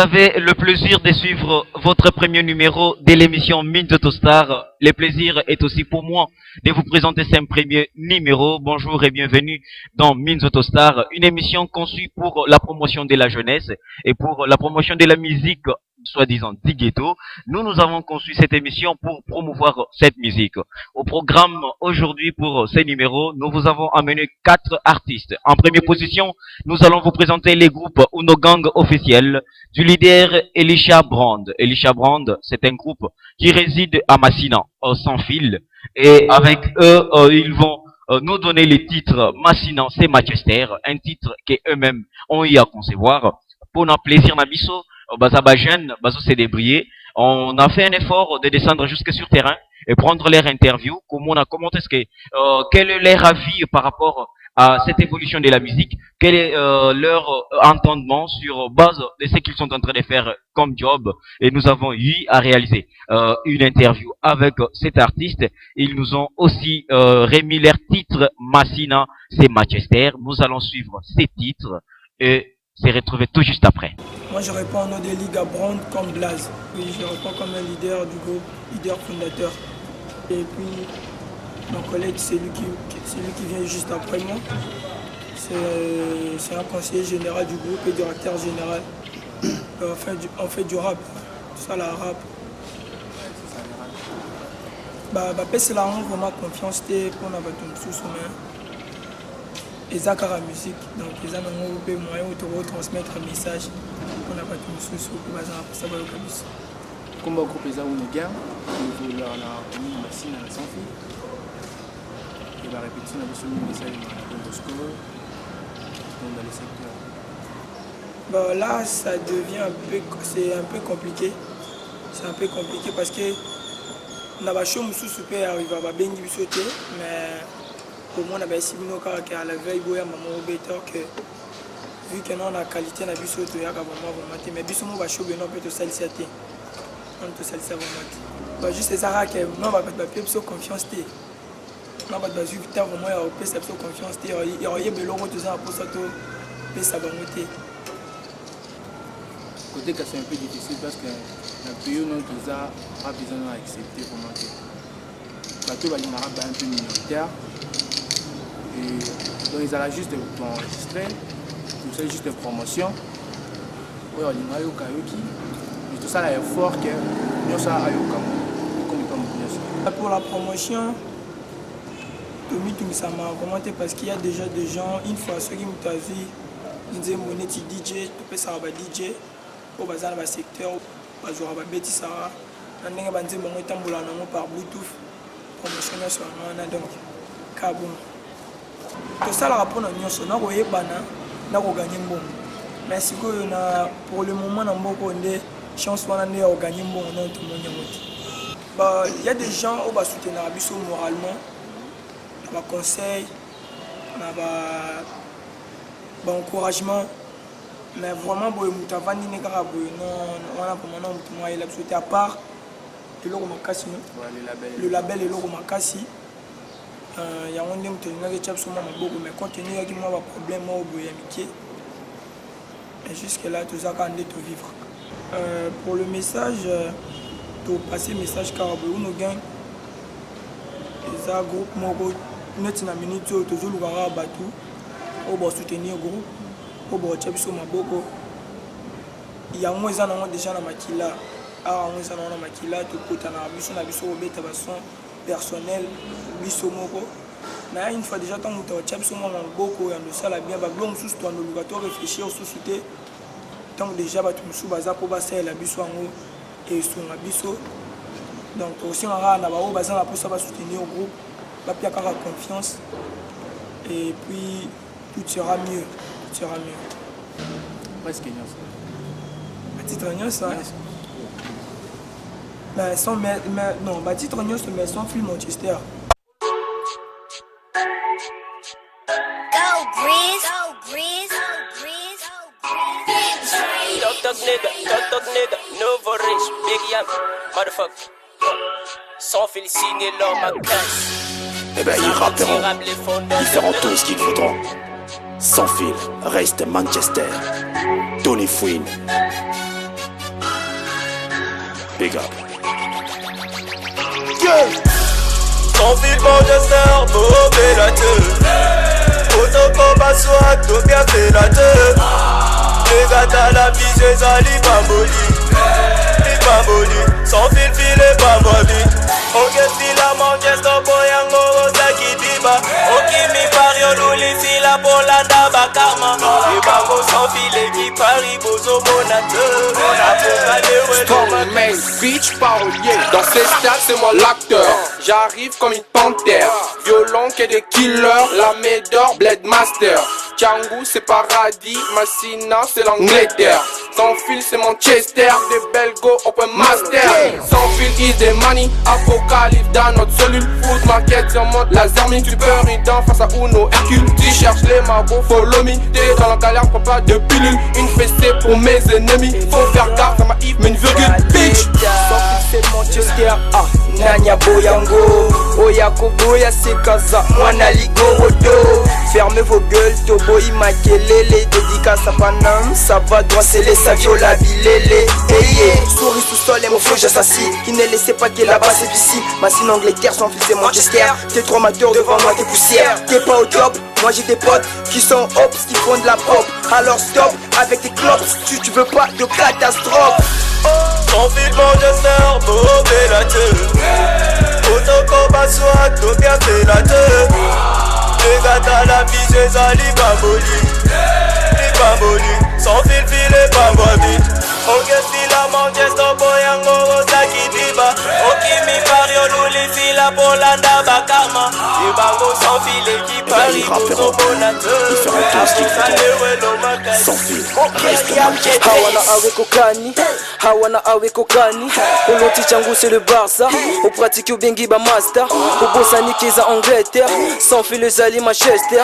avez le plaisir de suivre votre premier numéro de l'émission Mines Autostar. Le plaisir est aussi pour moi de vous présenter ce premier numéro. Bonjour et bienvenue dans Mines Autostar, une émission conçue pour la promotion de la jeunesse et pour la promotion de la musique soi-disant du ghetto. Nous avons conçu cette émission pour promouvoir cette musique. Au programme aujourd'hui pour ces numéros, nous vous avons amené 4 artistes. En première position, nous allons vous présenter les groupes Uno Gang officiels du leader Elisha Brand. Elisha Brand, c'est un groupe qui réside à Massina, au Sans Fil. Et avec eux, ils vont nous donner les titres Massina, c'est Manchester, un titre qu'eux-mêmes ont eu à concevoir. Pour notre plaisir, Nabiso, Bazaba jeune, Bazo s'est débrouillé. On a fait un effort de descendre jusque sur terrain et prendre leur interview. Comment est-ce que, quel est leur avis par rapport à cette évolution de la musique? Quel est leur entendement sur base de ce qu'ils sont en train de faire comme job? Et nous avons eu à réaliser une interview avec cet artiste. Ils nous ont aussi remis leur titre Massina, c'est Manchester. Nous allons suivre ces titres et se retrouver tout juste après. Moi, je réponds au nom de Liga Brand comme Blaze. Oui, je réponds comme un leader du groupe, leader fondateur. Et puis, mon collègue, c'est lui qui vient juste après moi. C'est un conseiller général du groupe et directeur général. On fait du rap, ça la rap. C'est là où vraiment confiance pour nous sous main. Et ça, la musique, donc ils ont un moyen de transmettre un message. On n'a pas tout le sous pour ça va le cabis. Comme le groupe est à Ounéga, nous voulons la machine à la sans fil. Et la répétition a besoin de message dans le score, dans les secteurs. Là, ça devient c'est un peu compliqué. C'est un peu compliqué parce que on a pas chaud sous super arrive à bien sauter, mais pour moi, on a essayé de à la veille, il y a un better que vu que nous on a qualité, on a vu ce que mais bis on va chaud, on peut te salir. On te salir vraiment. Juste ça que nous on va pas de confiance. On va pas vite vraiment on peut cette confiance. Il y a des logo tout ça pour ça tout ça va monter. Côté que c'est un peu difficile parce que le pays non tout ça a besoin d'accepter pour monter. Parce que les Arabes sont un peu minoritaires. Donc ils allaient juste enregistrer, tout ça juste une promotion. Oui, on a eu tout ça là est fort que nous ça a eu comme pour la promotion, ça m'a commenté parce qu'il y a déjà des gens, une fois ceux qui m'ont vu, ils disaient mon DJ, tu peux savoir DJ, au bazar dans le secteur, au bazar bêtis ça, on a bandé mon tambour par Bluetooth, promotion sur un donc cabon. Tout ça, rapport à nous, on a gagné bon. Mais pour le moment, on a des chances de gagner bon. Il y a des gens qui soutiennent moralement, des conseils, des encouragements. Mais vraiment, on a à part le label et l'euro Makassi. Il y a un homme qui a beaucoup, mais quand il y a un problème, et jusque-là, tout ça, quand on est vivre. Pour le message, pour passer le message, car nous gagnons, un groupe, nous avons une minute, toujours le gars battu, on va soutenir le groupe, on va faire sur ma boko. Il y a moins de déjà dans ma kila, tout côté dans la biso, personnel, bisomoko. Mais une fois déjà, tant que tu as beaucoup, et ça la bien, on sous toi, nous devons réfléchir au société. Tant que déjà, tu me souviens pour passer la biso et sur la biso. Donc, aussi, on a pour ça, soutenir au groupe, il y a confiance. Et puis, tout sera mieux. Tout sera mieux. Presque Petite réunion, ça. Mais sans, non, petite réunion, mais sans film Manchester. Talk nigga, nouveau riche, big yam, motherfucker. Sans fil signé l'homme à casse. Eh ben ils rapperont, ils feront tout ce qu'ils voudront. Sans fil, reste Manchester. Tony Fouine, Big up. Ton fil Manchester, mauvais la teuf. Autocombat soit tout bien fait la teuf. Les gars t'as la vie, c'est ça, les bamboli. Sans fil, filet pas moi vite. Ok, si la Manchester, boyango, Rosaki Diba. Ok, mi pario, l'ouli, si la Bolanda, Bakama. Les bangos sans filet qui parie, bozo, monateur. Stormman, bitch parolier. Dans ces stades, c'est moi l'acteur. J'arrive comme une panthère. Violent que des killers. La Médor, Blade Master. Django, c'est paradis. Massina, c'est l'Angleterre. Sans fil, c'est Manchester. Des Belgo, Open Master. Sans fil, is the money. Apocalypse dans notre cellule. Foot market sur mode laser mine. Tu peux rider face à Uno Hercule. Tu cherches les marbos, follow me. T'es dans la galère, prends pas de pilule. Une fessée pour mes ennemis. Faut faire gaffe, ça m'arrive, mais une virgule, bitch. Sans fil, c'est Manchester. Ah, Nanya Boyango. Oyako Boya, c'est Kaza. Mwana Ligo Rodo. Fermez vos gueules, Toboy Makelele. Dédicace à Panam. Ça va droit, c'est les savios, la bilele. Hey, souris sous sol et mon flow, j'assassine. Qui ne laissait pas que là-bas, c'est d'ici. Massine Angleterre, sans fil, c'est Manchester. T'es trop amateur devant moi, t'es poussière. T'es pas au top. Moi j'ai des potes qui sont hops, qui font de la pop. Alors stop avec tes clops, tu veux pas de catastrophe. Ton fil Manchester, mauvais la teuf. Autocombat soit tout bien fait la teuf. Les gars t'as la vie, c'est ça, les bamboli. Sans fil, filet pas moi vite. Ok, si la Manchester, boyango, Rosaki Diba. Ok, mi pario, l'ouli, si la Bolanda, Bakama. Les bangos sans filet qui parie, bozo, bonateur. Sans fil, reste Manchester. Hawana awe kokani, hawana awe kokani. Oloti changu c'est le Barça. Au pratique au bengi ba master. Au bossani kiza Angleterre. Sans fil les alliés Manchester.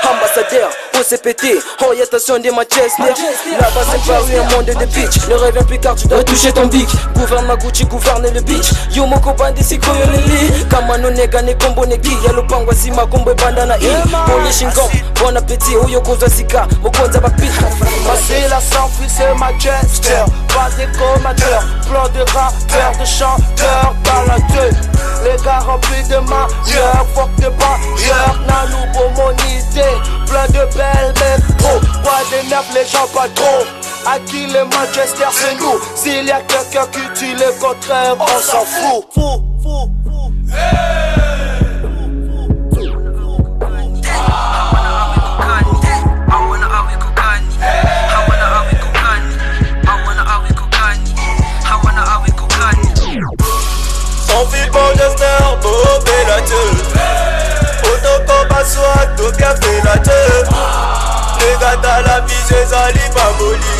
Ambassadeur, au CPT. Orientation des Manchester. Là-bas c'est paru un monde de bitch. Ne reviens plus car tu dois toucher ton bic. Gouverne ma Gucci, gouverne le bitch. Yo moko bandi siko yo lili. Kama no nega ne kombo ne gi. Yalo pangwa si makombo bandana i. Polishing gum, bon appétit. Oyo kozwa sika, mokonza ba pit. C'est la sans fil, c'est Manchester. Pas des commateurs, plan de rappeurs, de chanteurs, talentueux. Les gars remplis de manières, fuck de bailleurs, nanou pour monité. Plein de belles mecs trop, bois des nerfs, les gens pas trop. À qui les Manchester c'est nous. S'il y a quelqu'un qui dit le contraire, on s'en fout. Sans fil Manchester, mauvais la teuf. Autocombat soit tout bien fait la teuf. Les gars t'as la vie, c'est ça, les bamboli.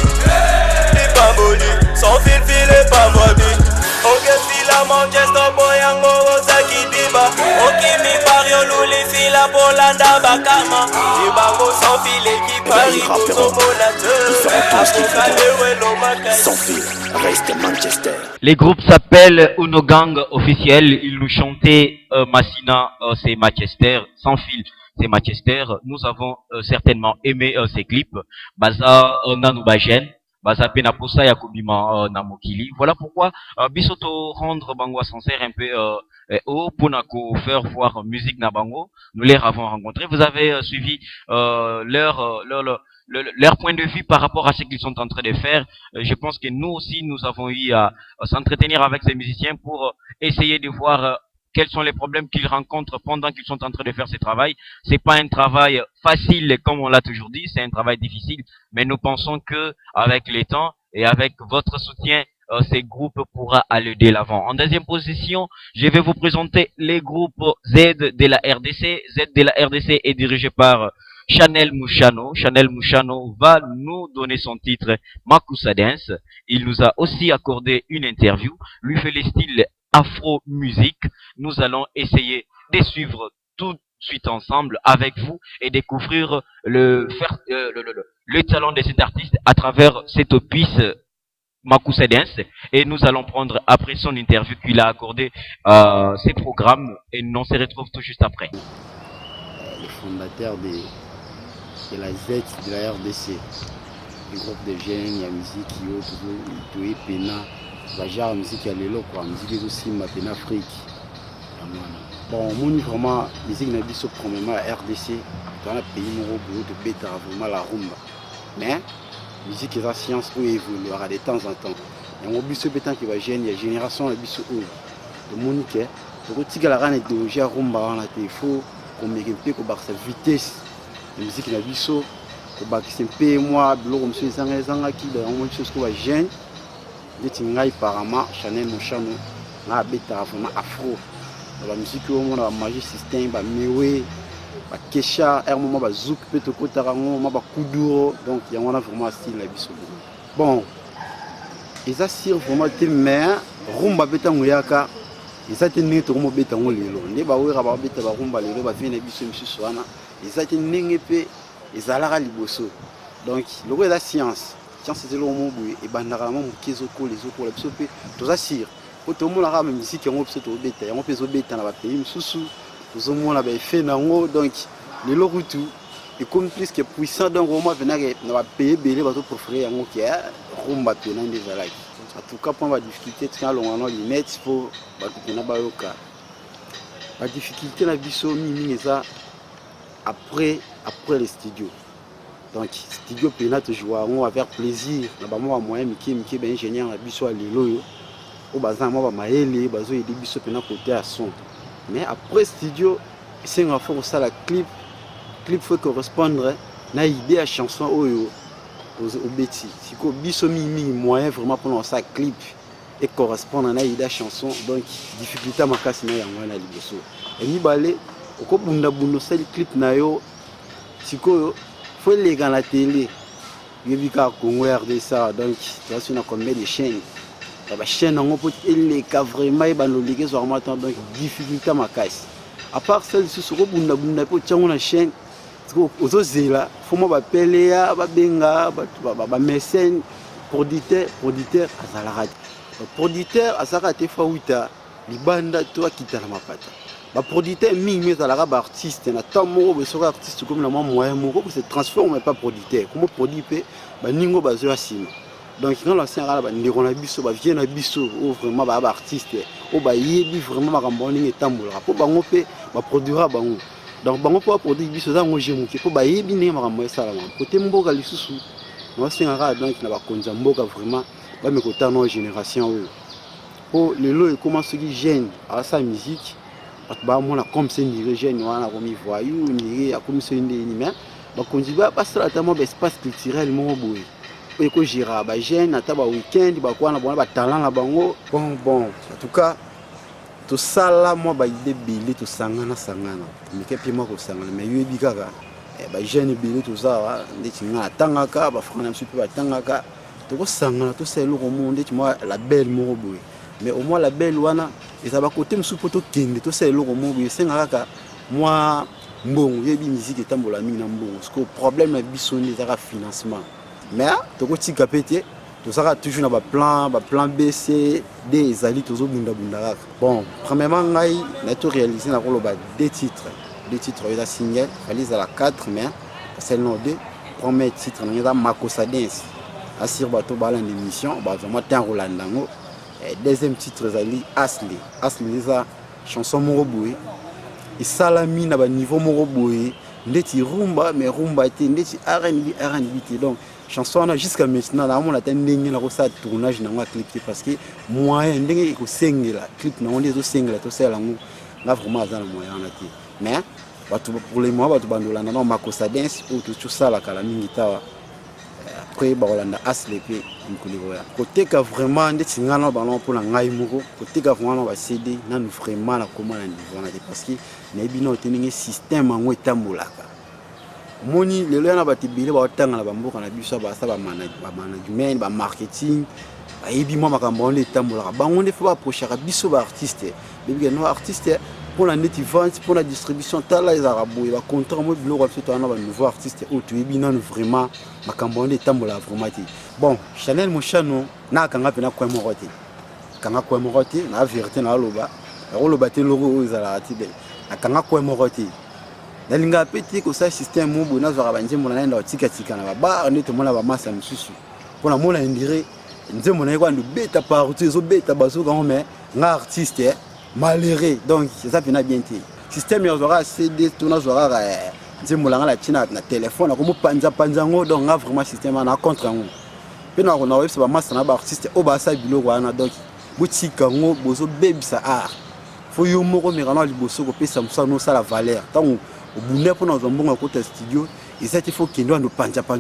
Sans fil, filet pas moi vite. Ok, si la Manchester, boyango, Rosaki Diba. Ok, mi pario, l'ouli, si la Bolanda, Bakama. Les bangos sans filet qui parie, bozo, monateur. Sans fil, reste Manchester. Les groupes s'appellent Uno Gang officiel. Ils nous chantaient Massina, c'est Manchester. Sans fil, c'est Manchester. Nous avons certainement aimé ces clips. Baza Nanoubajen. Baza Penaposa Yakubima Namokili. Voilà pourquoi Bisoto rendre Bango sincère un peu haut pour nous faire voir musique Nabango. Nous les avons rencontrés. Vous avez suivi leur point de vue par rapport à ce qu'ils sont en train de faire. Je pense que nous aussi, nous avons eu à s'entretenir avec ces musiciens pour essayer de voir quels sont les problèmes qu'ils rencontrent pendant qu'ils sont en train de faire ce travail. C'est pas un travail facile, comme on l'a toujours dit, c'est un travail difficile, mais nous pensons que avec le temps et avec votre soutien, ces groupes pourra aller de l'avant. En deuxième position, je vais vous présenter les groupes Z de la RDC. Z de la RDC est dirigé par Chanel Mouchano. Chanel Mouchano va nous donner son titre Makusa Dance. Il nous a aussi accordé une interview, lui fait les styles afro-musique. Nous allons essayer de suivre tout de suite ensemble avec vous et découvrir le talent de cet artiste à travers cette opus Makusa Dance. Et nous allons prendre après son interview qu'il a accordé ses programmes et on se retrouve tout juste après. Le fondateur de la Z de la RDC, le groupe de jeunes, il y a musique qui est Pena, genre musique ya lelo quoi, musique aussi ma en Afrique. Bon, moni vraiment musique na biso premièrement la RDC, dans le pays moro de bêta vraiment la rumba. Mais musique et science peut évoluer de temps en temps. Et mon biso pétant qui va gêner la génération la biso de monique. Donc si la rane de rumba on a il faut qu'on mette un peu pour sa vitesse. La musique na biso pour bâtir un peu moi, blog monsieur zanga qui dans une chose que va gêner. Des tingai parama Chanel mon chano na bêta vraiment afro. La musique on a magie système ba mewe ba kesha er moment ba zouk peto kotarango ma ba kuduro donc il y a vraiment style la biso bon ils assurent vraiment te mais rumba beta nguyaka ils a tenu to mo beta ngolelo ne ba wera ba beta ba rumba lelo ba vient biso misusu wana ils a tenu ngepe ils alara liboso donc le la science c'est le mot et bandara mo kezoko les oko la biso pe to assurent tout le monde a même musique on peut au bêta on peut au bêta dans le pays sous tout le monde a fait nango donc les lorutu et comme plus que puissant donc on va venir dans le pays belé va tout préférer yango qui est rumba tenant déjà là en tout cas pour la difficulté quand on a les net pour ba tout na ba yoka la difficulté na biso mimi ça après les studios donc studio pena toujours on va faire plaisir na ba moi moyen miki ben ingénieur na biso lelo au bazin moi ba maele bazo aider biso pena côté à son mais après studio c'est un faut ça la clip faut correspondre na idée à chanson au bêtis si ko biso mimi moyen vraiment pour lancer clip et correspondre na idée à chanson donc difficulté makasi na yango na liboso et ni balé ko bunda ça le clip na yo siko faut les gars la télé yebika Congo RDC donc tu as une combien de chaînes la chaîne on peut les cas vraiment ba no ligue sur matin donc difficulté makasi à part celle sur ko bunda pour tchango na chaîne aux ozela faut moi ba pelea ba benga ba mécène producteur azala producteur azala te fauta libanda toi kita na mapata ba producteur mingi azala ba artiste na tamo be so artiste comme na moyen moko que se transforme pas producteur comme produit pe ba ningo bazo asima donc quand la scène ba ndeko na biso ba vient na biso vraiment ba artiste o ba yebi vraiment makambo ningi tambola po bango pe ba produira bango donc bango po produit biso za ngo jemuke po ba yebi ningi makambo sala ma côté mboka lisusu no sengaka donc na ba konza mboka vraiment ba mekota no génération po lelo e comment ce qui gêne à sa musique ba mona comme c'est ni jeune wana comme voyou ni a comme c'est ni mais ba konzi ba passer tellement espace culturel mo boye et que jira ba jeune ata ba week-end ba kwa na ba talent na bango bon en tout cas tout ça là moi ba idée belé tout sangana mais que puis moi ko sangana mais yebi kaka ba jeune belé tout ça ndeti nga tangaka ba frana msupi ba tangaka to ko sangana to c'est le monde tu moi la belle mo boye mais au moins la belle wana et ça va côté msupi to kende to c'est le monde boye sengaka moi mbongo yebi musique etambola mingi na mbongo parce que problème na biso ni za financement mais to ko tika pété tout ça toujours na plan B C D ezali tozo bunda bon premièrement ngai na to réaliser na koloba deux titres ya single réalise à la 4 mais c'est le 2 premier titre na Makosa Dance asir bato bala l'émission ba vraiment temps Rolandango deuxième titre ezali Asli ça chanson moroboui et salami na ba niveau moroboui ndeti rumba mais rumba te ndeti R&B donc chanson jusqu'à maintenant là on a tendé na ko sa tournage na ngwa clip parce que moyen ndenge ko sengela clip na on les sengela to sela ngo na vraiment azana moyen na ti mais batu pour les mois batu bandola na Makosa Dance ou tout ça la kala mingi tawa après ba Rolanda Asli pe nkuligoya côté ka vraiment ndeti ngana ballon pour na ngai moko côté ka vraiment ba CD na nous vraiment na comment na niveau na parce que na bino teningi système ngo etambolaka moni lelo na batibile ba tanga na bamboka na biso ba sa ba management ba marketing ba yebi mo makambo on etambolaka bango ne faut pas approcher biso ba artiste bibi no artiste pour la net vente pour la distribution tala les arabes ba contrat mo bilo ko to na ba nouveau artiste o to yebi non vraiment makambo on etambola vraiment bon Chanel Mochano na kanga pena kwa moroti kanga kwa moroti na vérité na loba te logo ezala atibe na kanga kwa moroti nalinga peti ko sa système mo bona zwa ba nzembo na nda tika na ba on est mona ba massa msusu pour la mona indire nzembo na ko ando beta partout zo beta bazo quand mais nga artiste malheureux donc ça pena bien té système ya zora CD tuna zora nzembo la la china na téléphone ko mo panza ngo donc nga vraiment système na contre ngo pena ko na website ba master na ba artiste o ba sa biloko wana donc botika ngo bozo bebisa art faut yo moko mirana liboso ko pesa musa no sala valeur tant obune pour na zombonga ko studio et ça il faut qu'il doit nous panza ka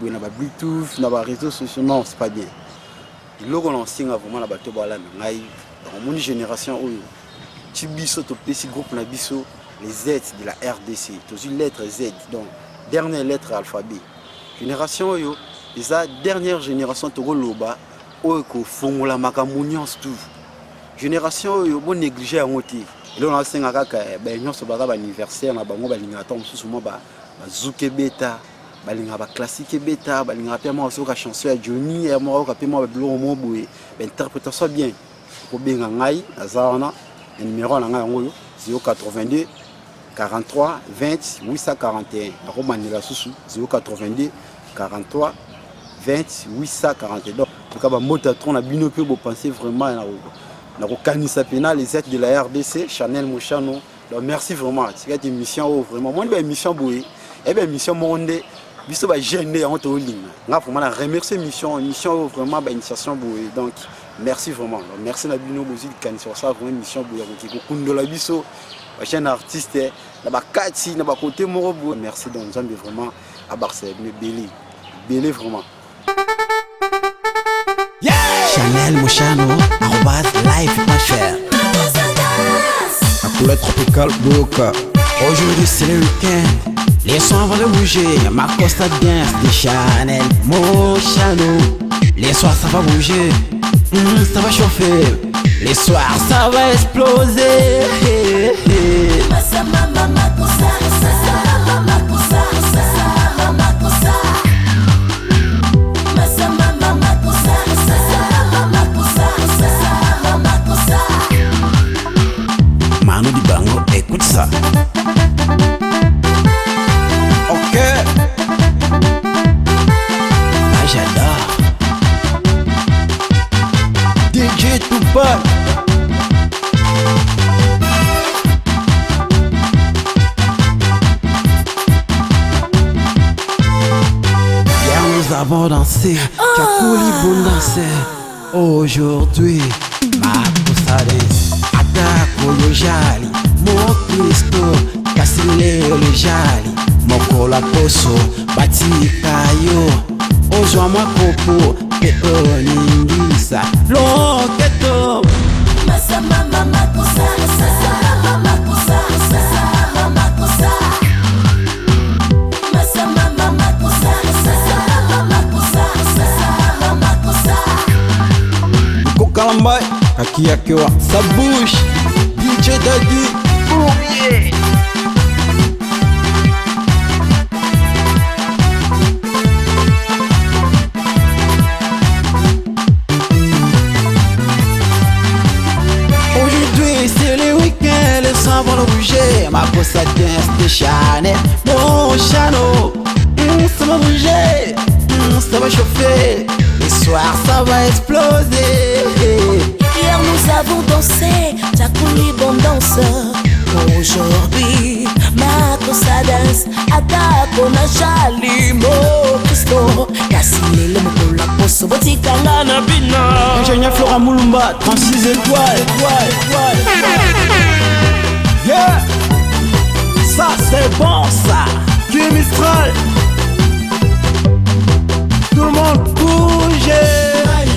na ba bluetooth na ba réseaux sociaux non c'est pas bien logo l'ancien vraiment la bateau bala ngai dans mon génération oyo tibiso to pesi groupe na biso les Z de la RDC tous une lettre Z donc dernière lettre alphabet génération oyo eza dernière génération to loba oyo ko fongola makamunions tout génération oyo bon négliger yango te elo na senga kaka ba nyonso baka ba anniversaire na bango balinga ta mususu mo ba zuke beta balinga ba classique beta balinga pe mo so ka chanson ya Johnny ya mo ka pe mo ba biloko mo boye ba interprétation bien ko benga ngai azana numéro na ngai yango 082 43 20 841 na ko manila susu 082 43 20 841 donc ka ba mota tron na bino pe bo penser vraiment na ko kanisa pena les aides de la RDC Chanel Mochano donc merci vraiment c'est une émission vraiment moi une émission boye et bien émission monde biso ba gêner en to ligne nga vraiment la remercier émission vraiment ba initiation boye donc merci vraiment donc, merci na bino bozi kanisa ça vraiment émission boye ko kundola biso ba chaîne artiste na ba kati na ba côté moro boye merci donc Nzambe vraiment à Barcelone belé vraiment Chanel Mochano, @live.fr. La couleur tropicale Boca. Aujourd'hui c'est le week-end. Les soirs vont de bouger. Ma Costa Dance de Chanel Mochano. Les soirs ça va bouger. Ça va chauffer. Les soirs ça va exploser. Manu di Bango, écoute ça. Ok. Ah, j'adore. DJ Tupac. Hier nous avons dansé, Kakouli bon danser. Aujourd'hui, ma poussadesse. Koyo jali, mo Cristo, kasile le jali, moko la poso, batika yo, ozwa makopo, pe oningisa, loketo. Masa mama makosa, mama makosa, mama makosa. Masa mama makosa, mama makosa, mama makosa. Kokalamba, kakia kiwa, sa bouche. DJ Daddy, oh yeah. Aujourd'hui c'est le week-end, les soirs vont le bouger. Ma Costa Dance de Chanel Mochano. Ça va bouger, ça va chauffer. Les soirs ça va exploser. Hier nous avons dansé, Jacouli bon danseur. Aujourd'hui, ma Costa Dance, Atako na jali mo Cristo. Kasile le moko la poso, botika na bina. Ingénieur Flora Moulumba, 36 étoiles. Yeah, ça c'est bon ça. Qui est Mistral? Tout le monde bouge.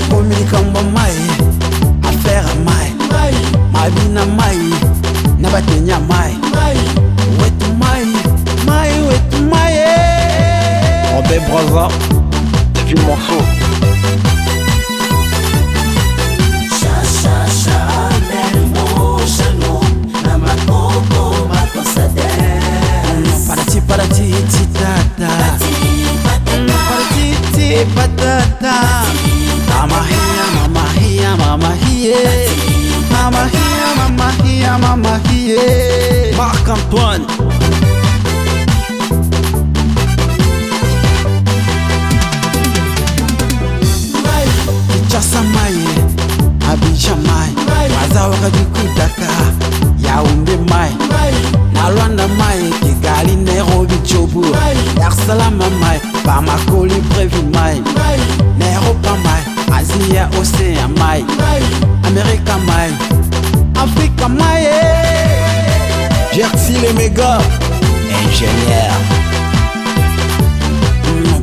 Communicamba mai, affaire mai, mabina mai, nabatenya mai, wetu mai, wetu mai. Robert Braza, c'est une morceau. Chanel Mochano, na makoko makosade. Parati titata, parati patata. Mama here, mama here. Marc-Antoine. Salama mai, Bamako Libreville mai, Europa mai, Asia Océan mai, Amérique mai, Afrique mai. Jercy les mégas, ingénieur.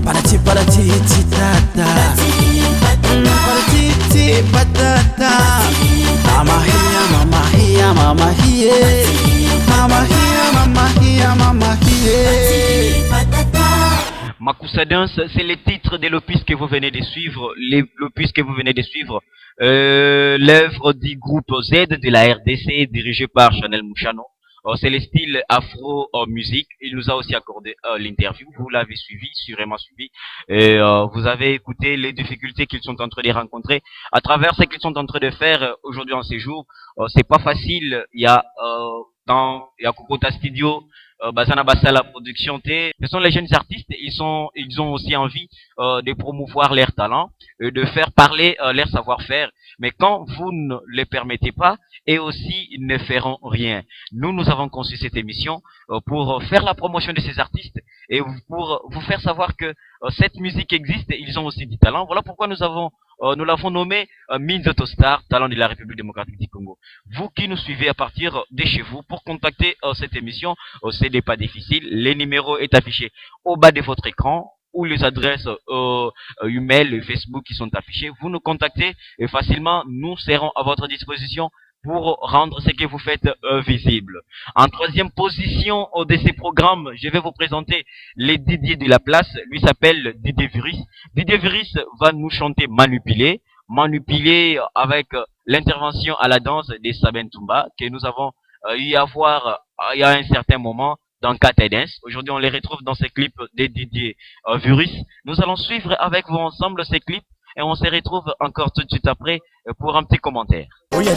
Parati parati titata, parati patata. Mama here, mama here, mama here, mama here, mama here, mama here. Makusa Dance, c'est le titre de l'opus que vous venez de suivre, l'opus que vous venez de suivre, l'œuvre du groupe Z de la RDC dirigé par Chanel Mouchano. C'est le style afro musique. Il nous a aussi accordé l'interview. Vous l'avez suivi, sûrement suivi. Et vous avez écouté les difficultés qu'ils sont en train de rencontrer à travers ce qu'ils sont en train de faire aujourd'hui en ces jours. C'est pas facile. Il y a Kokota Studio, Basana Basala Production T. Ce sont les jeunes artistes. Ils ont aussi envie de promouvoir leur talent, de faire parler leur savoir-faire. Mais quand vous ne les permettez pas, et aussi ils ne feront rien. Nous avons conçu cette émission pour faire la promotion de ces artistes et pour vous faire savoir que cette musique existe et ils ont aussi du talent. Voilà pourquoi nous l'avons nommé Means Autostar, talent de la République démocratique du Congo. Vous qui nous suivez à partir de chez vous, pour contacter cette émission, ce n'est pas difficile. Les numéros est affiché au bas de votre écran, ou les adresses email, Facebook qui sont affichées. Vous nous contactez et facilement, nous serons à votre disposition pour rendre ce que vous faites visible. En troisième position de ces programmes, je vais vous présenter les Didier de la place. Lui s'appelle Didier Virus. Didier Virus va nous chanter Manipulé avec l'intervention à la danse de Saben Toumba que nous avons eu à voir il y a un certain moment dans Kata Dance. Aujourd'hui, on les retrouve dans ces clips de Didier Virus. Nous allons suivre avec vous ensemble ces clips et on se retrouve encore tout de suite après pour un petit commentaire. Champagne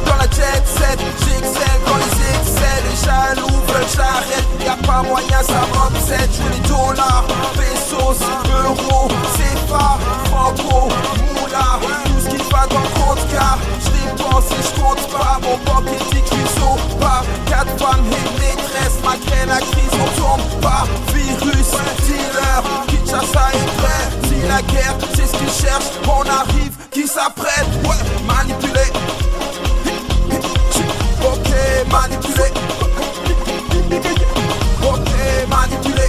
dans la jet set, j'excelle dans les excels. Les jaloux veulent que j'arrête, y'a pas moyen, ça m'obsède. Je veux les dollars, pesos, euros, CFA, franco, moula. Tout ce qui va dans le compte car je dépense et je compte pas. Mon pocket dit qu'il saute pas. 4 femmes et maîtresses, malgré la crise on tombe pas. Virus, dealer, Kinshasa est prêt. Si la guerre, c'est ce qu'ils cherchent, on arrive, qui s'apprête. Ouais, manipulé. Ok, manipulé. Ok, manipulé.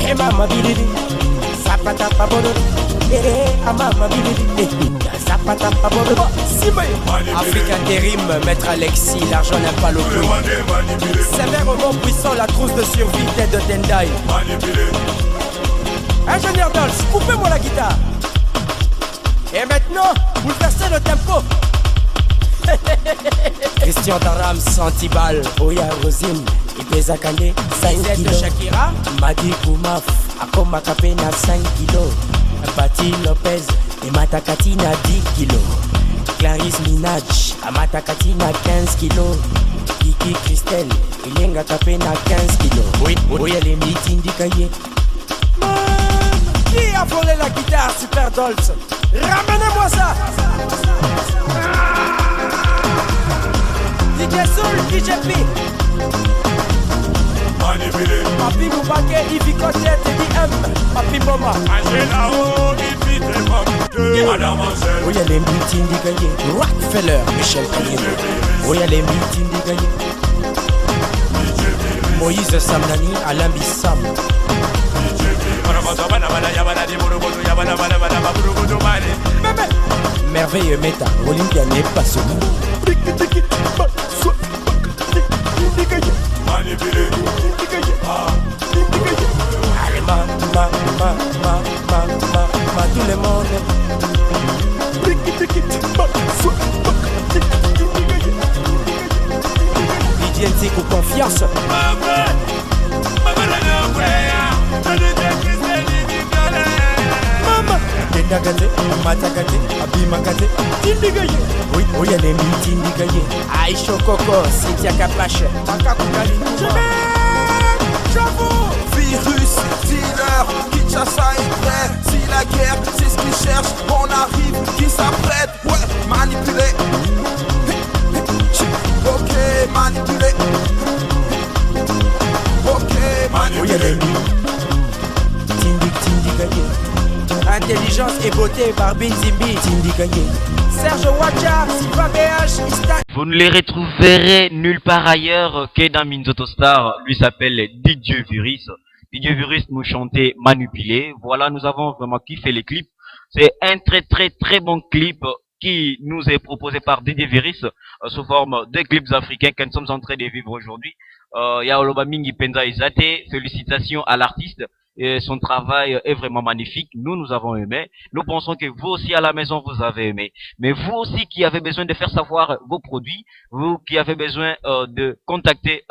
Hey mama bilili, sapata pabolo. Hey mama bilili, sapata pabolo. Afrique intérim, maître Alexis, l'argent n'aime pas le coup. Sévèrement puissant, la trousse de survie tête de Tendai. Ingénieur Dolls, coupez-moi la guitare. Et maintenant, bouleversez le tempo. Christian Daram, Santibal, Oya Rosine, Ipeza Kande, 5 kilos. Shakira, Madi Koumaf, Akoma Kapena 5 kilos. Patti Lopez, et Matakatina 10 kilos. Clarisse Minaj, Amata-Katina 15 kilos. Kiki Christelle, Ilenga Kapena 15 kilos. Oui, Oya les meetings d'Ikaye. Qui a volé la guitare, Super Dolls? Ramenez-moi ça. DJ Soul, DJ P. Papi Moubake, Ivi Koté, TDM. Papi Boma. Oh y'a les meetings d'Ikaye. Rockefeller, Michel Kanyemo. Oh y'a les meetings d'Ikaye. Moïse Samnani, Alain Bissam. Merveilleux méta, Olympia n'est pas seulement. Allez, tout le monde. DJ Nziku confiance. Dendagate, Matakate, Abimakate, Tindigaye. Oui, oui, y'a les meetings Tindigaye. Aïcho Coco, Cynthia Kapache, Makakukali. J'avoue. Virus, dealer, Kinshasa est prêt. Si la guerre, c'est ce qu'ils cherchent, on arrive, qui s'apprête, ouais, manipuler. Ok, manipuler. Ok, manipuler. Intelligence et beauté, Barbine Zimbi, Tindi Gagné. Serge Wacha, Silva BH, Ista. Vous ne les retrouverez nulle part ailleurs que dans Minzoto Star. Lui s'appelle DJ Virus. DJ Virus nous chantait Manipulé. Voilà, nous avons vraiment kiffé les clips. C'est un très bon clip qui nous est proposé par DJ Virus sous forme de clips africains que nous sommes en train de vivre aujourd'hui. Yaoloba Mingi Penza Izate, félicitations à l'artiste. Et son travail est vraiment magnifique. Nous avons aimé. Nous pensons que vous aussi à la maison, vous avez aimé. Mais vous aussi qui avez besoin de faire savoir vos produits, vous qui avez besoin de contacter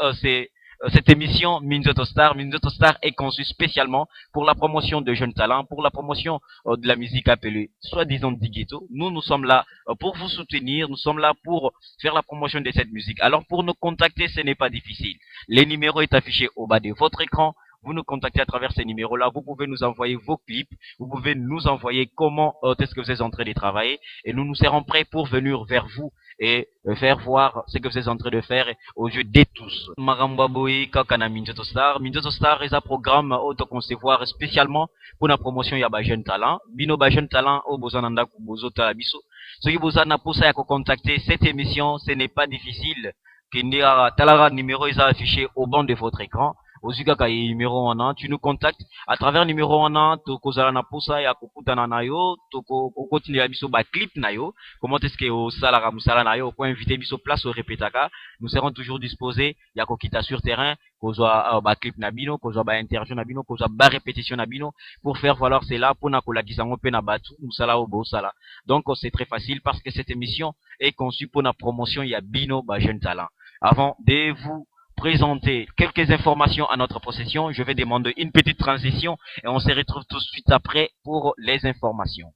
cette émission Minzoto Star. Minzoto Star est conçue spécialement pour la promotion de jeunes talents, pour la promotion de la musique appelée soi-disant Digito. Nous sommes là pour vous soutenir. Nous sommes là pour faire la promotion de cette musique. Alors pour nous contacter, ce n'est pas difficile. Les numéros est affiché au bas de votre écran. Vous nous contactez à travers ces numéros-là. Vous pouvez nous envoyer vos clips. Vous pouvez nous envoyer comment est-ce que vous êtes en train de travailler. Et nous serons prêts pour venir vers vous et faire voir ce que vous êtes en train de faire aux yeux de tous. Marambaboui Kakana Minzoto Star. Minzoto Star est un programme autoconcevoir spécialement pour la promotion ya ba jeune talent. Bino ba jeune talent au bozananda kubozota abiso. Ce qui vous a poussé à contacter cette émission, ce n'est pas difficile. Kindia talara numéro est affiché au bas de votre écran. Ozuka ka numéro 1, tu nous contactes à travers numéro 1, toko zala na posa ya kokutana na yo, toko continue ya biso ba clip na yo, comment est-ce que au salara musala na yo, pour inviter biso place au répétaka, nous serons toujours disposés ya kokita sur terrain, kozwa ba clip na bino, kozwa ba interview na bino, kozwa ba répétition na bino pour faire valoir cela pour na kolakisa ngo pe na batu musala au bosala. Donc c'est très facile parce que cette émission est conçue pour la promotion ya bino ba jeune talent. Avant de vous présenter quelques informations à notre possession, je vais demander une petite transition et on se retrouve tout de suite après pour les informations.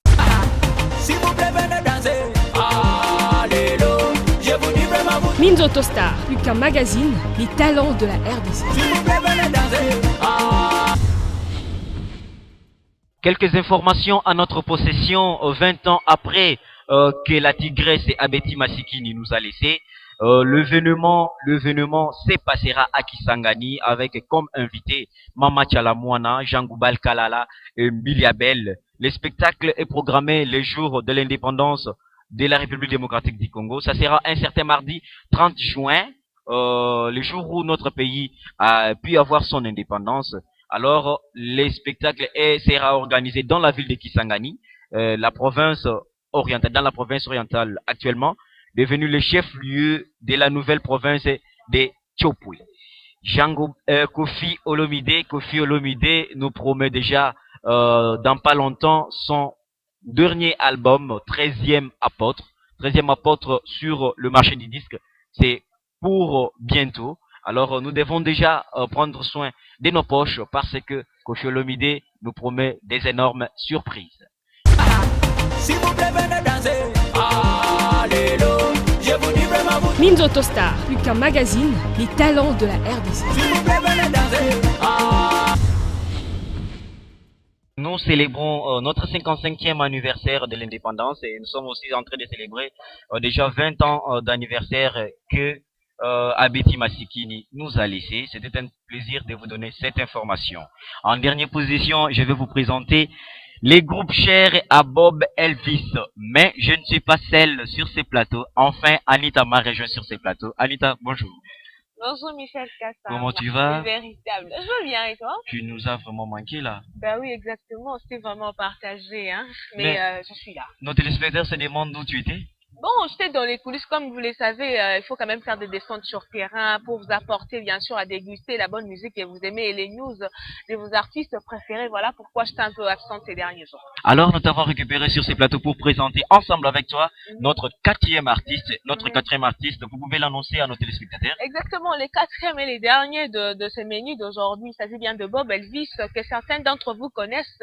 S'il vous plaît, venez danser. Alléluia. Je vous dis vraiment vous. Minzoto Star, plus qu'un magazine, les talents de la RDC. S'il vous plaît, venez danser. Quelques informations à notre possession 20 ans après que la tigresse Abeti Masikini nous a laissé. L'événement se passera à Kisangani avec comme invité Mama Chalamouana, Jean-Goubal Kalala et Biliabel. Le spectacle est programmé le jour de l'indépendance de la République démocratique du Congo. Ça sera un certain mardi 30 juin, le jour où notre pays a pu avoir son indépendance. Alors, le spectacle sera organisé dans la ville de Kisangani, la province orientale actuellement, devenu le chef-lieu de la nouvelle province de Tchopoué. Kofi Olomide nous promet déjà dans pas longtemps son dernier album, 13e apôtre sur le marché du disque. C'est pour bientôt. Alors nous devons déjà prendre soin de nos poches parce que Kofi Olomide nous promet des énormes surprises. S'il vous plaît, venez danser. Alléluia. Je vous dis vraiment vous. Minzoto Star, plus qu'un magazine, les talents de la RDC. S'il vous plaît, venez danser. Nous célébrons notre 55e anniversaire de l'indépendance et nous sommes aussi en train de célébrer déjà 20 ans d'anniversaire que Abeti Masikini nous a laissé. C'était un plaisir de vous donner cette information. En dernière position, je vais vous présenter les groupes chers à Bob Elvis, mais je ne suis pas seule sur ces plateaux. Enfin, Anita m'a rejoint sur ces plateaux. Anita, bonjour. Bonjour Michel Cassa. Comment tu vas? Véritable. Je veux bien et toi? Tu nous as vraiment manqué là. Bah oui, exactement. C'était vraiment partagé, hein. Mais je suis là. Nos téléspectateurs se demandent d'où tu étais. Bon, j'étais dans les coulisses, comme vous le savez, il faut quand même faire des descentes sur terrain pour vous apporter, bien sûr, à déguster la bonne musique que vous aimez et les news de vos artistes préférés. Voilà pourquoi j'étais un peu absente ces derniers jours. Alors, nous t'avons récupéré sur ces plateaux pour présenter ensemble avec toi notre quatrième artiste. Vous pouvez l'annoncer à nos téléspectateurs. Exactement, les quatrièmes et les derniers de ce menu d'aujourd'hui. Il s'agit bien de Bob Elvis, que certains d'entre vous connaissent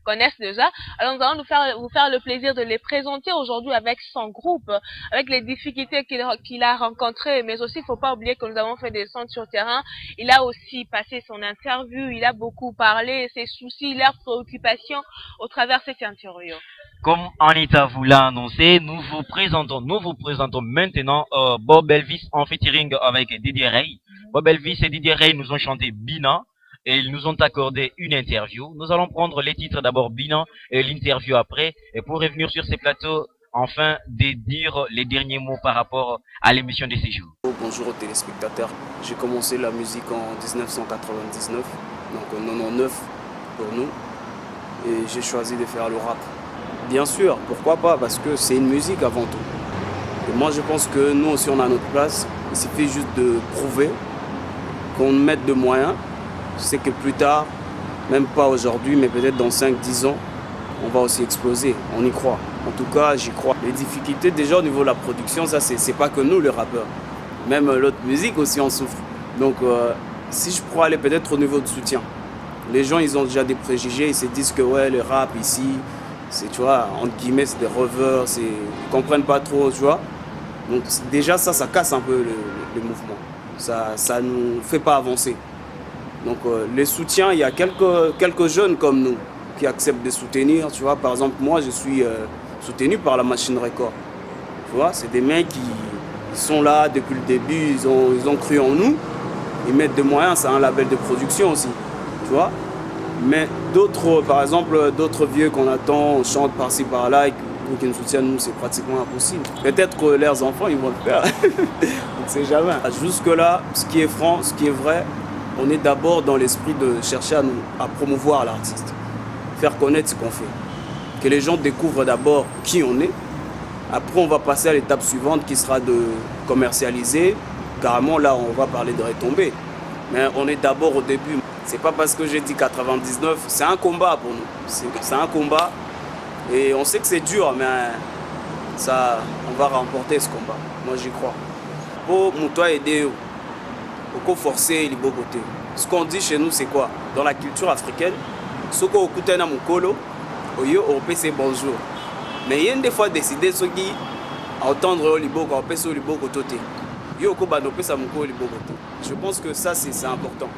connaissent déjà. Alors nous allons vous faire le plaisir de les présenter aujourd'hui avec son groupe, avec les difficultés qu'il a rencontrées, mais aussi il ne faut pas oublier que nous avons fait des descentes sur terrain. Il a aussi passé son interview, il a beaucoup parlé, ses soucis, leurs préoccupations au travers de cette interview. Comme Anita vous l'a annoncé, nous vous présentons maintenant Bob Elvis en featuring avec Didier Ray. Bob Elvis et Didier Ray nous ont chanté Bina et ils nous ont accordé une interview. Nous allons prendre les titres d'abord Bina et l'interview après. Et pour revenir sur ces plateaux, enfin, de dire les derniers mots par rapport à l'émission de ces jours. Bonjour aux téléspectateurs. J'ai commencé la musique en 1999, donc en 99 pour nous. Et j'ai choisi de faire le rap. Bien sûr, pourquoi pas, parce que c'est une musique avant tout. Et moi je pense que nous aussi on a notre place. Il suffit juste de prouver qu'on mette de moyens. Je sais que plus tard, même pas aujourd'hui, mais peut-être dans 5-10 ans, on va aussi exploser. On y croit. En tout cas, j'y crois. Les difficultés déjà au niveau de la production, ça c'est pas que nous les rappeurs. Même l'autre musique aussi en souffre. Donc si je pourrais aller peut-être au niveau de soutien. Les gens ils ont déjà des préjugés, ils se disent que ouais le rap ici, c'est tu vois, entre guillemets c'est des rovers, ils comprennent pas trop, tu vois. Donc déjà ça casse un peu le mouvement. Ça nous fait pas avancer. Donc les soutiens, il y a quelques jeunes comme nous qui acceptent de soutenir, tu vois. Par exemple moi je suis soutenu par la Machine Record. Tu vois, c'est des mecs qui sont là depuis le début, ils ont cru en nous. Ils mettent des moyens, c'est un label de production aussi. Tu vois, mais d'autres, par exemple, d'autres vieux qu'on attend, on chante par-ci par-là, pour qu'ils nous soutiennent, nous, c'est pratiquement impossible. Peut-être que leurs enfants, ils vont le faire. On ne sait jamais. Jusque-là, ce qui est franc, ce qui est vrai, on est d'abord dans l'esprit de chercher à promouvoir l'artiste, faire connaître ce qu'on fait. Que les gens découvrent d'abord qui on est. Après, on va passer à l'étape suivante qui sera de commercialiser. Carrément, là, on va parler de retombées. Mais on est d'abord au début. C'est pas parce que j'ai dit 99, c'est un combat pour nous. C'est un combat et on sait que c'est dur, mais ça, on va remporter ce combat. Moi j'y crois. Pour nous aider, pour forcer les beaux côtés. Ce qu'on dit chez nous, c'est quoi? Dans la culture africaine, ce qu'on écoute dans mon colo, on peut c'est bonjour. Mais il y a des fois décidé ce qui entendre les beaux côtés, on peut les beaux côtés. Je pense que ça c'est important.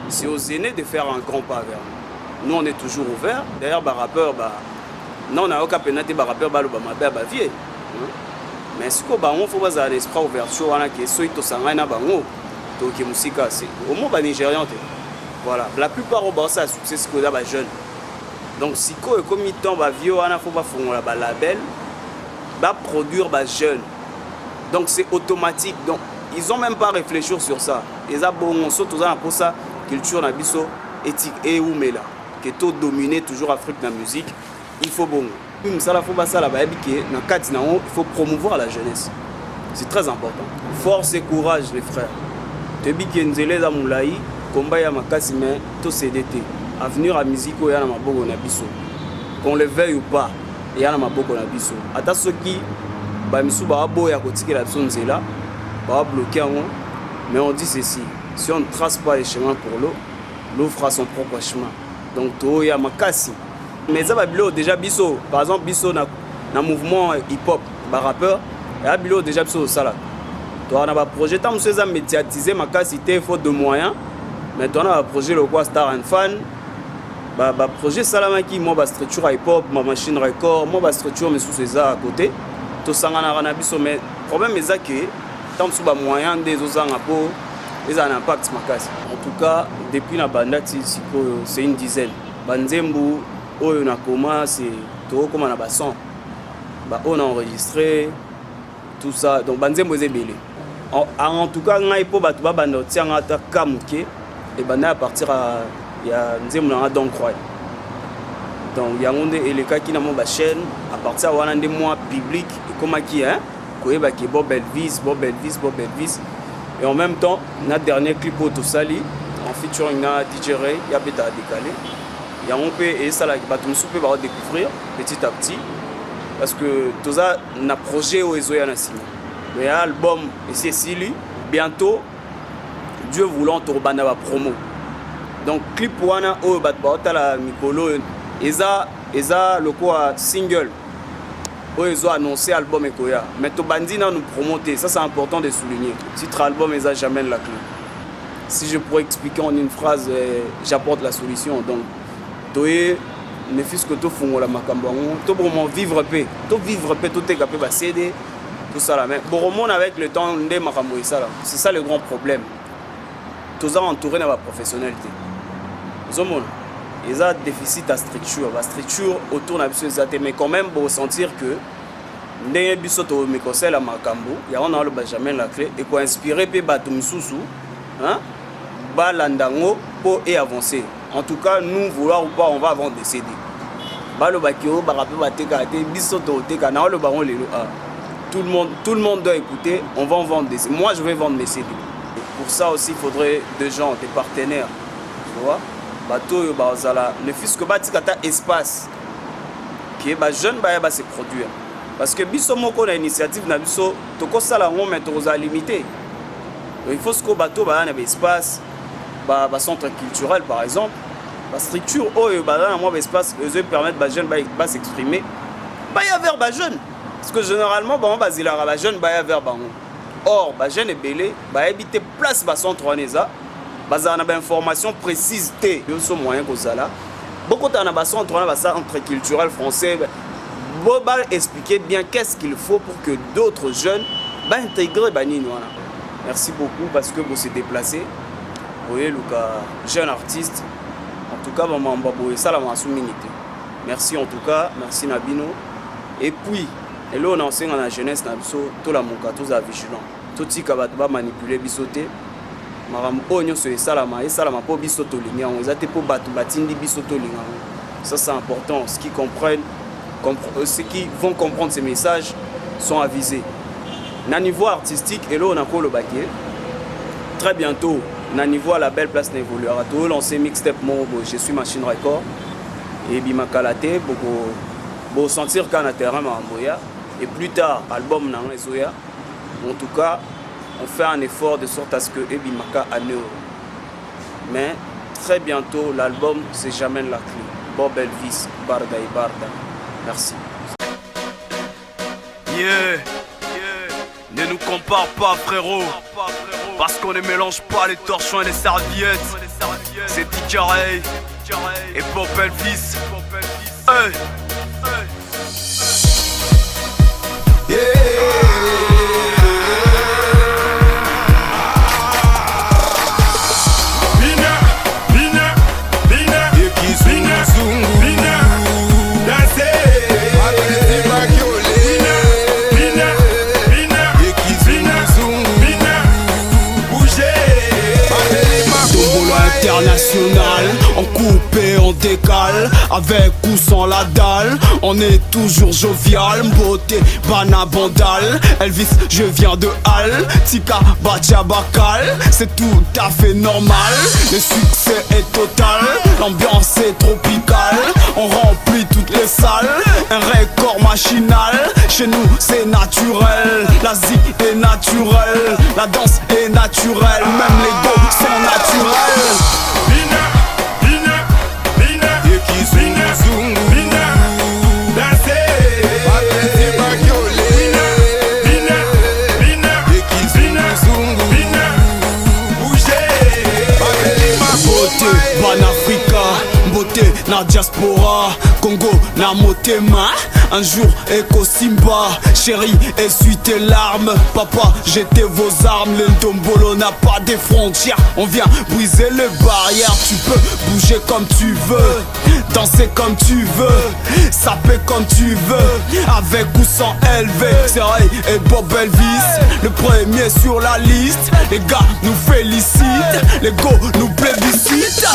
C'est aux aînés de faire un grand pas vers nous. Nous on est toujours ouverts. D'ailleurs, les rappeurs, non, on n'a aucun pénalité, les rappeurs, ils vieux. Mais ce qu'on a, il faut avoir l'esprit ouverture, qui est ceux qui sont au moins les Nigérians. Voilà. La plupart ont ça succès, c'est qu'on a des jeunes. Donc si on est comme temps, vieux, il faut faire un label, produire des jeunes. Donc c'est automatique. Donc ils n'ont même pas réfléchi sur ça. Ils ont surtout pour ça. Culture na biso éthique et oumela que tout dominer toujours Afrique dans la musique il faut bon ça la faut pas ça là bas il faut promouvoir la jeunesse, c'est très important. Force et courage les frères tebi kenzele za mulai combat ya makasi mais tout CDT avenir à musique ya na maboko na biso qu'on le veuille ou pas ya na maboko na biso ata soki ba misu ba boya kotikela biso nzela ba bloquer mais on dit ceci. Si on ne trace pas les chemins pour l'eau, l'eau fera son propre chemin. Donc, il y a makasi. Mais ça va déjà biso. Par exemple, biso na mouvement hip-hop, rappeur, il y a déjà biso ça. Tu as un projet, tu as médiatisé makasi, il faut de moyens. Mais tu as un projet, le quoi, Star and Fan. Projet Salamaki, moi, structure hip-hop, ma machine record, moi, structure, mais sous ces à côté. Tu as un biso. Mais le problème est que tu as un moyen des autres pour. Ils ont un impact makasi. En tout cas, depuis la bandati, c'est une dizaine. Banzembu, on a commencé, tout comme on a basson. On a enregistré, tout ça. Donc Banzembu est belé. En tout cas, on a pas battu bandoti, on a kamuke et banda à partir il y a Nzembu on a donc croire. Donc il y a un et les cas qui n'ont pas chaîne à partir de des mois publics et comme qui hein, qui Bob Elvis. Et en même temps, notre dernier clip au Tosali, en featuring DJ Ray, il y a Beta décalé. Il y a un peu et ça là qui va tout va découvrir petit à petit. Parce que tout ça, on a projet au Ezoya Nassimi. Mais l'album, et c'est Sili, bientôt, Dieu voulant, Tourbana va promo. Donc, clip wana, oh, la Mikolo, eza le quoi single. Ils ont annoncé album Ekoya. Mais to bandina nous promoter, ça c'est important de souligner. Titre album ils a jamais la clé. Si je pourrais expliquer en une phrase, j'apporte la solution. Donc, toye ne fût-ce que to fungola makambango, to vraiment vivre paix, to est capable de céder, tout ça là. Mais bon, avec le temps, on est makambo ça là. C'est ça le grand problème. Tous entouré de la professionnalité. Ils ont un déficit à structure. La structure autour de la mais quand même, pour sentir que nous avons un la makambo, il y a un Benjamin la clé et pour inspirer les Batumsusu, Balandango pour avancer. En tout cas, nous, vouloir ou pas, on va avant de décéder. Tout le monde doit écouter, on va en vendre des CD. Moi, je vais vendre mes CD. Pour ça aussi, il faudrait des gens, des partenaires. Tu vois? Ne fût-ce que un espace qui est jeune, va se produire. Parce que si on a une initiative, mais limité. Il faut que bateau ait un espace, un centre culturel par exemple. La structure, un espace qui permet aux jeunes de s'exprimer. Il y a vers les jeunes. Parce que généralement, les jeunes sont vers les or, les jeunes sont belés, ils habitent place de centre en ESA. Ils ont des informations précises. Ils ont des moyens que là. Beaucoup de centre culturel français. Boba expliquer bien qu'est-ce qu'il faut pour que d'autres jeunes intègrent Banini. Merci beaucoup parce que vous êtes déplacé. Vous voyez, le jeune artiste. En tout cas, ça merci en tout cas, merci Nabino. Et puis, et là on enseigne à la jeunesse, tout la monka, tout la vigilant. Tout ce qui va manipuler, bisoter. Ça c'est important. Ceux qui vont comprendre ces messages sont avisés. Na niveau artistique, et là on a encore le baquet. Très bientôt, na niveau à la belle place n'évoluera. Tout lancer mixtape je suis Machine Record et Bimakalate pour sentir qu'un terrain Maramboya et plus tard album na Zoya. En tout cas, on fait un effort de sorte à ce que Ebimaka année. Mais très bientôt, l'album c'est jamais la clé. Bob Elvis, Barda et Barda. Merci. Ne nous compare pas frérot, parce qu'on ne mélange pas les torchons et les serviettes. C'est Ticarey et Bob Elvis. Hey. International, on coupe et on décale, avec ou sans la dalle, on est toujours jovial, beauté, bana bandal, Elvis, je viens de Halle, Tika, Bacha, Bakal, c'est tout à fait normal, le succès est total, l'ambiance est tropicale, on remplit toutes les salles, un record machinal, chez nous c'est naturel, la zik est naturelle, la danse est naturelle, même les go sont naturels. Beauté na diaspora, Congo na motema. Un jour Eko Simba, chérie essuie tes larmes. Papa j'étais vos armes, le Ndombolo n'a pas de frontières. On vient briser les barrières, tu peux bouger comme tu veux, danser comme tu veux, saper comme tu veux, avec ou sans élevé. C'est Ray et Bob Elvis, le premier sur la liste. Les gars nous félicitent, les go nous plébiscitent.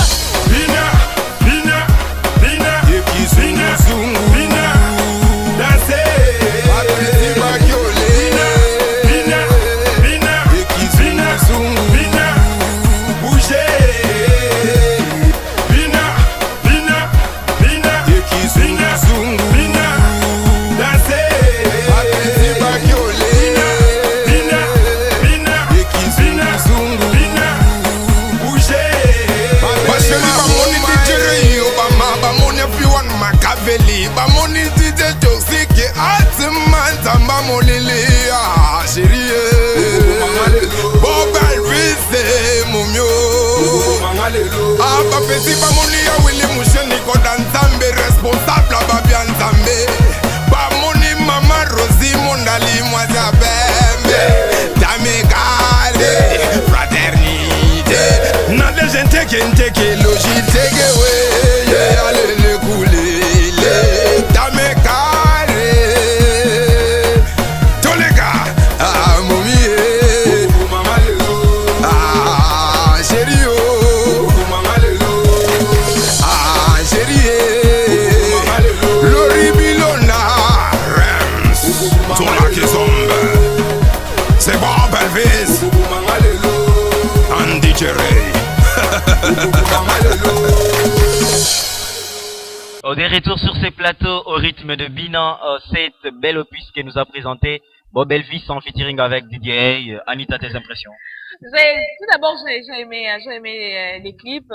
Des retours sur ces plateaux au rythme de Bina, cette belle opus que nous a présenté Bob Elvis en featuring avec Didier. Anita, tes impressions? Tout d'abord, j'ai aimé les clips.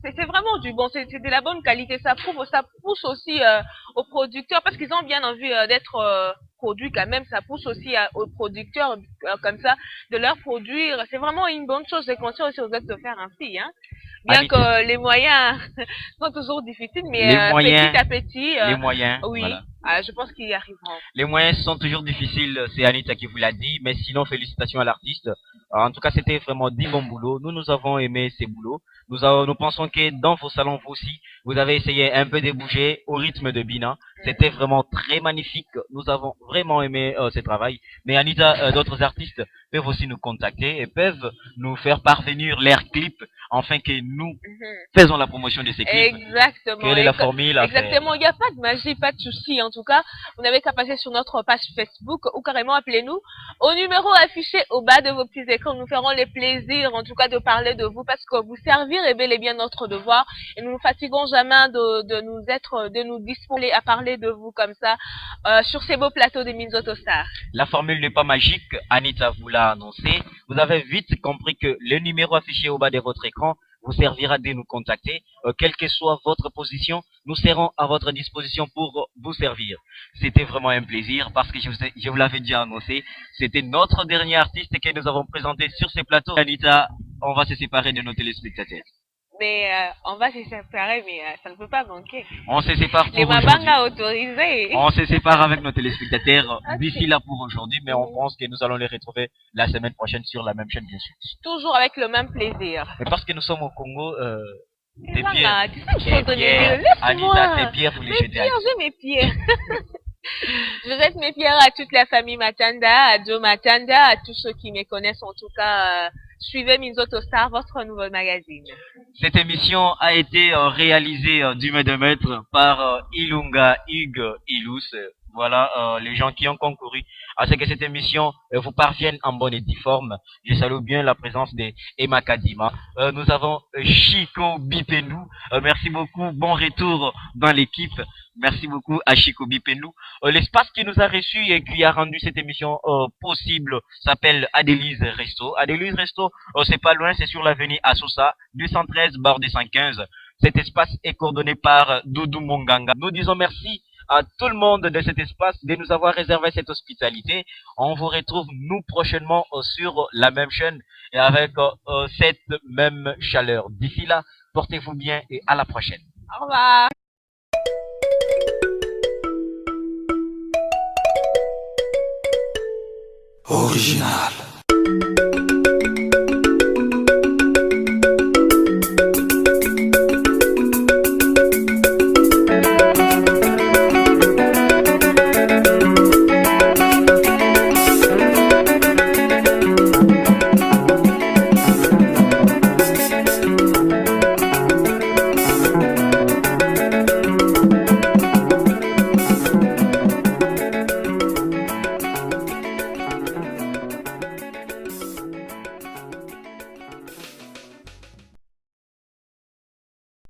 C'est vraiment du bon, c'est de la bonne qualité. Ça pousse aussi aux producteurs parce qu'ils ont bien envie d'être produits quand même. Ça pousse aussi aux producteurs comme ça de leur produire. C'est vraiment une bonne chose. J'ai conscience aussi aux autres de faire ainsi, hein. Bien que les moyens sont toujours difficiles, mais petit à petit, les moyens, oui, voilà. je pense qu'ils y arriveront. Les moyens sont toujours difficiles, c'est Anita qui vous l'a dit, mais sinon félicitations à l'artiste. En tout cas, c'était vraiment du bon boulot. Nous avons aimé ces boulots. Nous pensons que dans vos salons, vous aussi, vous avez essayé un peu de bouger au rythme de Bina. C'était vraiment très magnifique. Nous avons vraiment aimé ce travail. Mais Anita, d'autres artistes peuvent aussi nous contacter et peuvent nous faire parvenir leurs clips afin que nous faisons la promotion de ces clips. Exactement. Quelle est la formule à Exactement. faire? Il n'y a pas de magie, pas de souci. En tout cas, vous n'avez qu'à passer sur notre page Facebook ou carrément appelez-nous au numéro affiché au bas de vos petits écrans. Nous ferons les plaisirs, en tout cas, de parler de vous parce que vous servir est bel et bien notre devoir et nous ne fatiguons jamais de nous disposer à parler de vous comme ça sur ces beaux plateaux des Minzo Tostar. La formule n'est pas magique, Anita vous l'a annoncé. Vous avez vite compris que le numéro affiché au bas de votre écran vous servira de nous contacter. Quelle que soit votre position, nous serons à votre disposition pour vous servir. C'était vraiment un plaisir parce que je vous l'avais déjà annoncé. C'était notre dernier artiste que nous avons présenté sur ces plateaux. Anita, on va se séparer de nos téléspectateurs. Mais on va se séparer, mais ça ne peut pas manquer. On se sépare pour les Mabanga autorisés. On se sépare avec nos téléspectateurs d'ici là pour aujourd'hui, mais on pense que nous allons les retrouver la semaine prochaine sur la même chaîne, bien sûr. Toujours avec le même plaisir. Et parce que nous sommes au Congo, tes pierres. Tu sais, je peux donner Anita, tes pierres, vous les jetez. J'ai mes pierres. Je jette mes pierres à toute la famille Matanda, à Joe Matanda, à tous ceux qui me connaissent en tout cas. Suivez Minzo Tostar, votre nouveau magazine. Cette émission a été réalisée du main de maître par Ilunga Hugues Ilous. Voilà, les gens qui ont concouru à ce que cette émission vous parvienne en bonne et due forme. Je salue bien la présence de Emma Kadima. Nous avons Chico Bipenou. Merci beaucoup. Bon retour dans l'équipe. Merci beaucoup à Chico Bipenou. L'espace qui nous a reçus et qui a rendu cette émission possible s'appelle Adélise Resto. Adélise Resto, c'est pas loin, c'est sur l'avenue Assosa, 213 barre 215. Cet espace est coordonné par Doudou Monganga. Nous disons merci à tout le monde de cet espace de nous avoir réservé cette hospitalité. On vous retrouve nous prochainement sur la même chaîne et avec cette même chaleur. D'ici là, portez-vous bien et à la prochaine. Au revoir. Original.